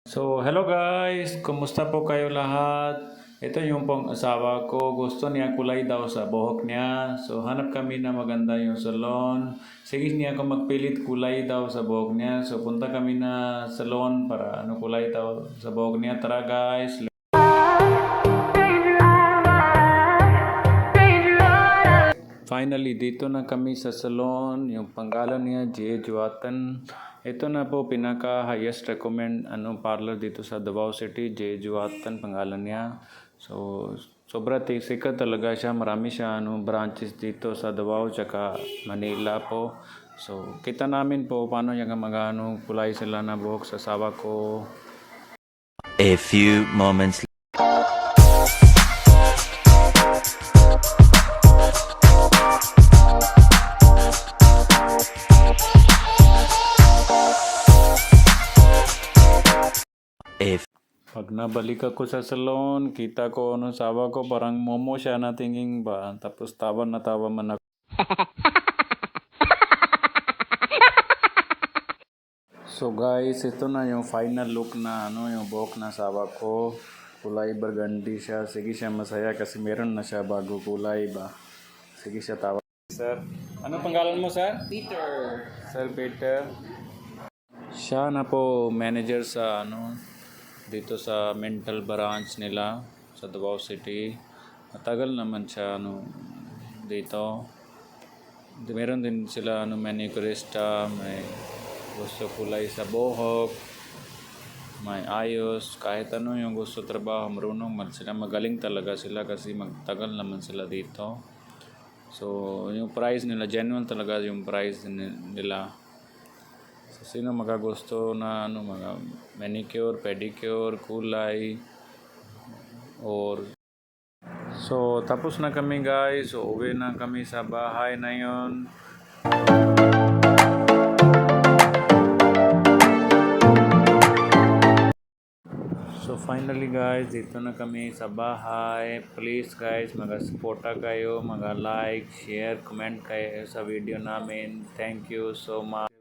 So, hello guys! Kumusta po kayo lahat? Ito yung pong asawa ko. Gusto niya kulay daw sa buhok niya. So, hanap kami na maganda yung salon. Sige niya kung magpilit kulay daw sa buhok niya. So, punta kami na salon para kulay daw sa buhok niya. Tara guys! Finally, dito na kami sa salon. Yung pangalan niya, J. Juatan. Ito na po pinaka-highest recommend parlor dito sa Davao City. J. Juatan pangalan niya. So, sobra sikat talaga siya. Marami siya branches dito sa Davao tsaka Manila po. So, kita namin po paano yung kulay sila na buhok sa asawa ko. A few moments if Pag nabalik ako sa salon, kita ko sawa ko parang momo siya na tingin ba. Tapos tawa na tawa man ako. So guys, ito na yung final look na yung buhok na sawa ko. Kulay burgundy siya. Sige siya masaya kasi meron na siya bago kulay ba. Sige siya tawa. Sir, ano pangalan mo sir? Peter. Sir Peter. Siya na po manager sa dito sa mental branch nila sa Davao City. Matagal naman siya dito. Meron din sila manicurista, may gusto kulay sa buhok, may ayos, kahit yung gusto trabaho, marunong man sila, magaling talaga sila kasi magtagal naman sila dito. So, yung price nila, genuine talaga yung price nila. So, sino magagusto na mga manicure, pedicure, kulay, or so, tapos na kami guys. So, uwi na kami sa bahay na yun. So, finally guys, dito na kami sa bahay. Please guys, mag-suporta kayo, mag-like, share, comment kayo sa video namin. Thank you so much.